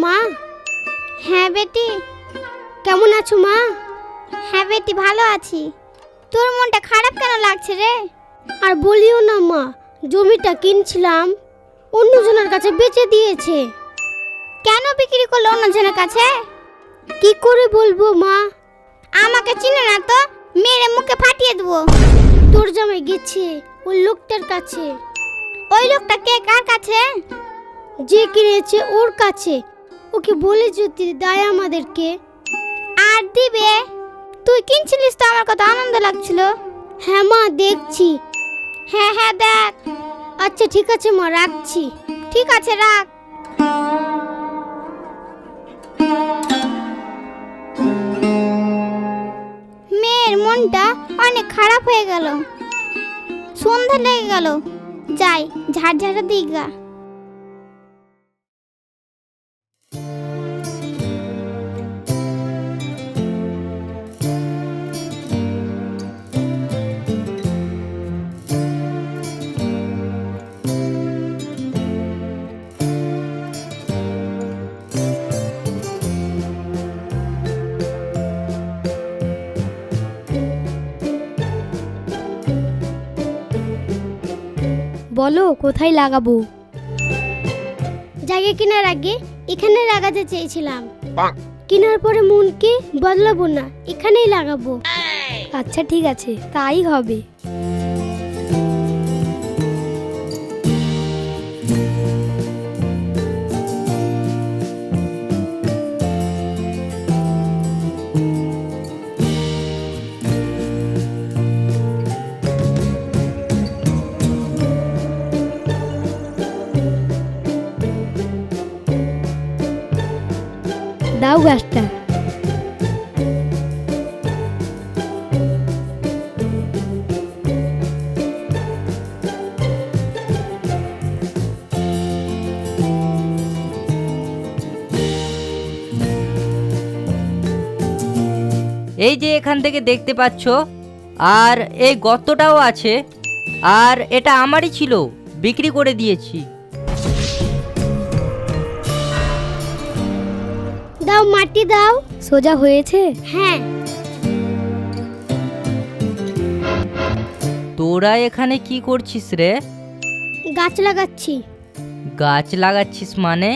মা? হ্যাঁ বেটি। কেমন আছো মা? হ্যাঁ বেটি, ভালো আছি। তোর মনটা খারাপ কেন লাগছে রে? আর বলিও না মা, জমিটা কিনছিলাম, অন্যজনের কাছে বেচে দিয়েছে। কেন বিক্রি করলো অন্যজনের কাছে? কি করে বলবো মা? আমাকে চিনে না তো, মেরে মুখে ফাটিয়ে দেবো। তোর জামাই গেছে ওই লোকটার কাছে। ওই লোকটা কে, কার কাছে? যে কিনেছে ওর কাছে। ওকে বলে যদি দেয় আমাদেরকে। আর দিবে? তুই কিনছিলিস তো, আমার কত আনন্দ লাগছিল। হ্যাঁ মা, দেখছি। হ্যাঁ হ্যাঁ দেখ। আচ্ছা ঠিক আছে মা, রাখছি। ঠিক আছে, রাখ। মেয়ের মনটা অনেক খারাপ হয়ে গেল। সন্ধ্যা লেগে গেল, যাই ঝাড়ঝাড়া দিই গা। বলো কোথায় লাগাবো? জায়গা কেনার আগে এখানে লাগাতে চেয়েছিলাম, কেনার পরে মনকে বদলাবো না, এখানেই লাগাবো। আচ্ছা ঠিক আছে, তাই হবে। দাও গাছটা। এই যে এখান থেকে দেখতে পাচ্ছ, আর এই গর্তটাও আছে, আর এটা আমারই ছিল, বিক্রি করে দিয়েছি। দাও, মাটি দাও। সোজা হয়েছে? হ্যাঁ। তোরা এখানে কি করছিস রে? গাছ লাগাচ্ছি। গাছ লাগাচ্ছিস মানে?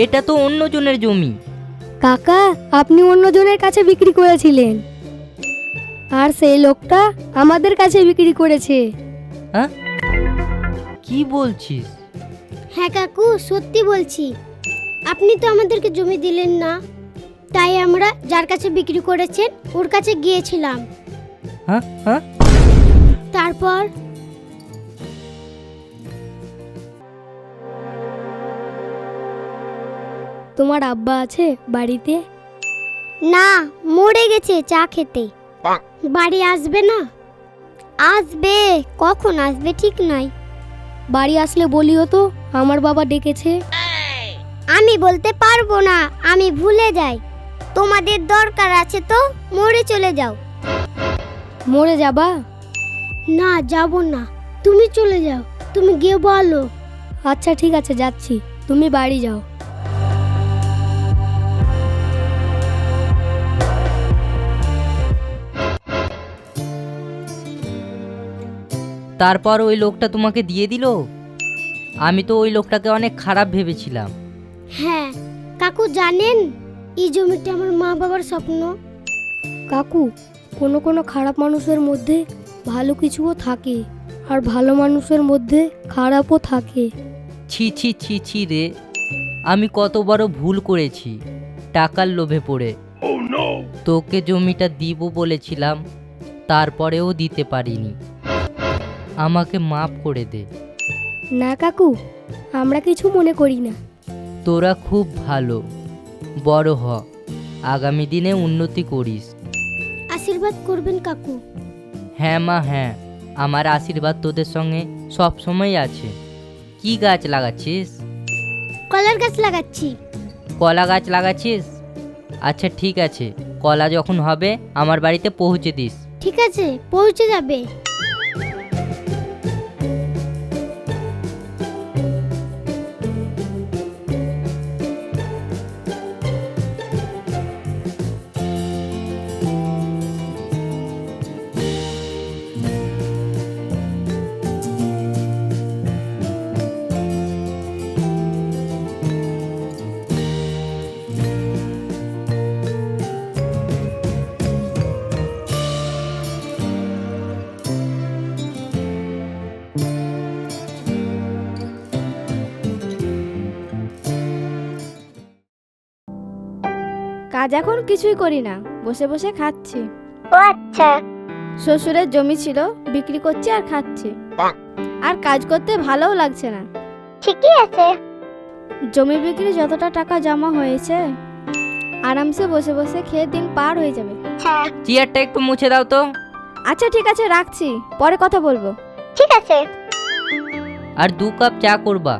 এটা তো অন্যজনের জমি। কাকা, আপনি অন্যজনের কাছে বিক্রি করেছিলেন, আর সেই লোকটা আমাদের কাছে বিক্রি করেছে। হ্যাঁ, কি বলছিস? হ্যাঁ কাকু, সত্যি বলছি। আপনি তো আমাদেরকে জমি দিলেন না, তাই আমরা যার কাছে বিক্রি করেছেন ওর কাছে গিয়েছিলাম। হ্যাঁ হ্যাঁ, তারপর তোমার আব্বা আছে বাড়িতে? না, মরে গেছে চা খেতে। বাড়ি আসবে না? আসবে, কখন আসবে ঠিক নাই। বাড়ি আসলে বলিও তো, আমার বাবা ডেকেছে। আমি বলতে পারবো না, আমি ভুলে যাই। তোমাদের দরকার আছে তো মরে চলে যাও। মরে যাবা? না, যাব না, তুমি চলে যাও। তুমি গিয়ে বলো। আচ্ছা ঠিক আছে, যাচ্ছি, তুমি বাড়ি যাও। তারপর ওই লোকটা তোমাকে দিয়ে দিল? আমি তো ওই লোকটাকে অনেক খারাপ ভেবেছিলাম। হ্যাঁ কাকু, জানেন এই জমিটা আমার মা বাবার স্বপ্ন। কাকু, কোনো কোনো খারাপ মানুষের মধ্যে ভালো কিছুও থাকে, আর ভালো মানুষের মধ্যে খারাপও থাকে। ছি ছি ছি ছি রে, আমি কত বড় ভুল করেছি টাকার লোভে পড়ে। তোকে জমিটা দিব বলেছিলাম, তারপরেও দিতে পারিনি। আমাকে মাফ করে দে। না কাকু, আমরা কিছু মনে করি না। তোরা খুব ভালো, বড় হ, আগামী দিনে উন্নতি করিস। আশীর্বাদ করবেন কাকু। হ্যাঁ মা, হ্যাঁ, আমার আশীর্বাদ তোদের সঙ্গে সব সময় আছে। কি গাছ লাগাচ্ছিস? কলার গাছ লাগাচ্ছি। কলা গাছ লাগাচ্ছিস? আচ্ছা ঠিক আছে, কলা যখন হবে আমার বাড়িতে পৌঁছে দিস। ঠিক আছে, পৌঁছে যাবে। কাজ এখন কিছুই করি না, বসে বসে খাচ্ছি। ও আচ্ছা। শ্বশুরের জমি ছিল, বিক্রি করছি আর খাচ্ছি। আর কাজ করতে ভালোও লাগছে না। ঠিকই আছে। জমি বিক্রি যতটা টাকা জমা হয়েছে, আরামসে বসে বসে খেয়ে দিন পার হয়ে যাবে। চেয়ারটা একটু মুছে দাও তো। আচ্ছা ঠিক আছে, রাখছি, পরে কথা বলবো। ঠিক আছে। আর 2 কাপ চা করবা।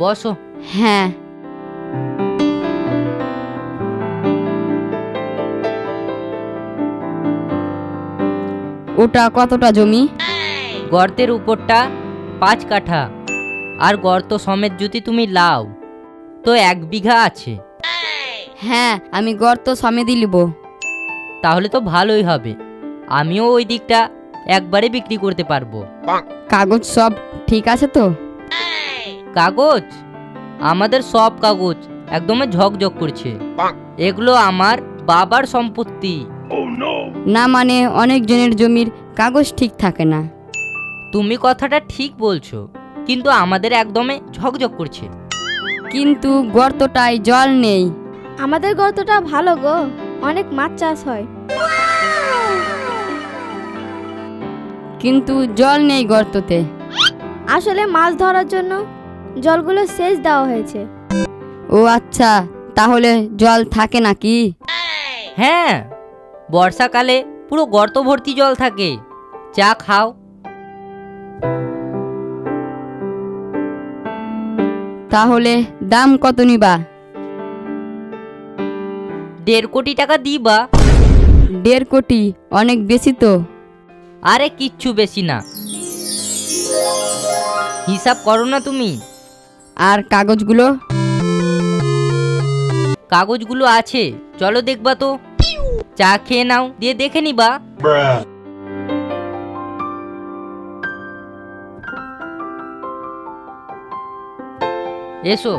বসো। হ্যাঁ, ওটা কতটা জমি? গর্তের উপরটা 5 কাঠা, আর গর্ত সমেত যদি তুমি লাও তো 1 বিঘা আছে। হ্যাঁ, আমি গর্ত সমেতই নিব। তাহলে তো ভালোই হবে, আমিও ওই দিকটা একবারে বিক্রি করতে পারবো। কাগজ সব ঠিক আছে তো? কাগজ? আমাদের সব কাগজ একদম ঝকঝক করছে। এগুলো আমার বাবার সম্পত্তি। না মানে অনেক জনের জমির কাগজ ঠিক থাকে না। তুমি কথাটা ঠিক বলছো, কিন্তু আমাদের একদমে ঝকঝক করছে। কিন্তু গর্তটায় জল নেই। আমাদের গর্তটা ভালো গো, অনেক মাছ চাষ হয়। কিন্তু জল নেই গর্ততে। আসলে মাছ ধরার জন্য জলগুলো সেচ দেওয়া হয়েছে। ও আচ্ছা, তাহলে জল থাকে নাকি? হ্যাঁ, বর্ষাকালে পুরো গর্ত ভর্তি জল থাকে। চা খাও। তাহলে দাম কত নিবা? 1.5 কোটি টাকা দিবা। 1.5 কোটি অনেক বেশি তো। আরে কিচ্ছু বেশি না, হিসাব করো না তুমি। আর কাগজগুলো? কাগজগুলো আছে, চলো দেখবা তো। চা খেয়ে নাও, দিয়ে দেখে নিবা। এসো।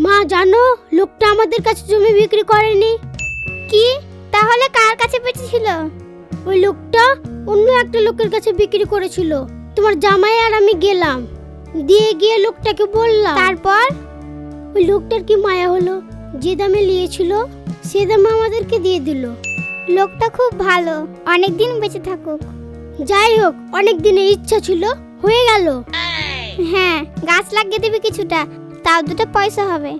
মা জানো, লোকটা আমাদের কাছে জমি বিক্রি করেনি। কি? তাহলে কার কাছে বেচেছিল? ওই লোকটা অন্য একটা লোকের কাছে বিক্রি করেছিল। তোমার জামাই আর আমি গেলাম, দিয়ে গিয়ে লোকটাকে বললাম। তারপর ওই লোকটার কি মায়া হলো, যে দামে নিয়েছিল সে দামে আমাদেরকে দিয়ে দিল। লোকটা খুব ভালো, অনেক দিন বেঁচে থাকুক। যাই হোক, অনেক দিনের ইচ্ছা ছিল, হয়ে গেল। হ্যাঁ, গাছ লাগিয়ে দিবি কিছুটা, তাও 2টা পয়সা হবে।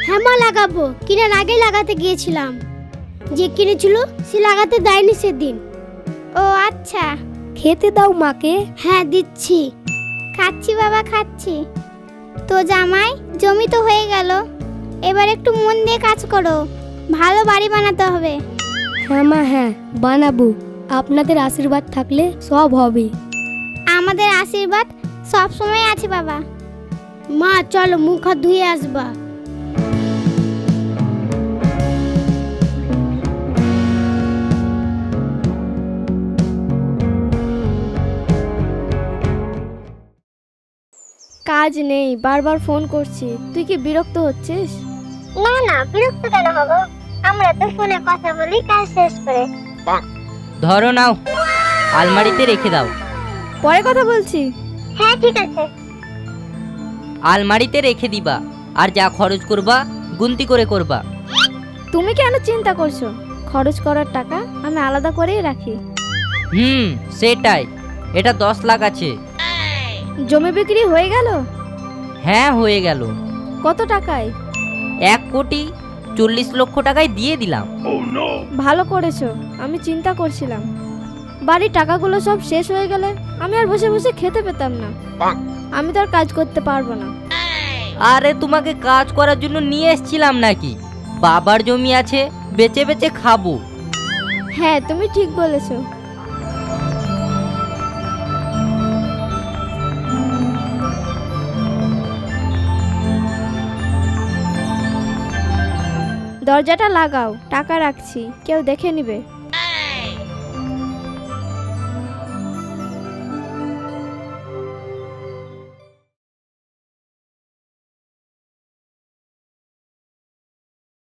হ্যাঁ মা, লাগাবো। কিনার আগে লাগাতে গিয়েছিলাম, যে কিনেছিল সে লাগাতে দেয়নি সেদিন। ও আচ্ছা। খেতে দাও মাকে। হ্যাঁ দিচ্ছি। খাচ্ছি বাবা, খাচ্ছি। তো জামাই, জমি তো হয়ে গেল, এবার একটু মন দিয়ে কাজ করো, ভালো বাড়ি বানাতে হবে। হ্যাঁ মা, হ্যাঁ বানাবো। আপনাদের আশীর্বাদ থাকলে সব হবে। আমাদের আশীর্বাদ সব সময় আছে বাবা। মা চলো, মুখ হাত ধুয়ে আসবা। কাজ নেই, বারবার ফোন করছি, তুই কি বিরক্ত হচ্ছিস? না না, বিরক্ত কেন হব? আমরা তো ফোনে কথা বলি কাজ শেষ করে। ধরো নাও, আলমারিতে রেখে দাও। পরে কথা বলছি। হ্যাঁ ঠিক আছে। আলমারিতে রেখে দিবা, আর যা খরচ করবা গুনতি করে করবা। তুমি কেন চিন্তা করছো? খরচ করার টাকা আমি আলাদা করেই রাখি। সেটাই। এটা 10 লাখ আছে। জমি বিক্রি হয়ে গেল? হ্যাঁ হয়ে গেল। কত টাকায়? 1,40,00,000 টাকায় দিয়ে দিলাম। ভালো করেছো, আমি চিন্তা করছিলাম বাড়ির টাকাগুলো সব শেষ হয়ে গেলে আমি আর বসে বসে খেতে পেতাম না। আমি তো আর কাজ করতে পারবো না। আরে তোমাকে কাজ করার জন্য নিয়ে এসেছিলাম নাকি? বাবার জমি আছে, বেচে বেচে খাবো। হ্যাঁ তুমি ঠিক বলেছো। দরজাটা লাগাও, টাকা রাখছি, কেউ দেখে নিবে।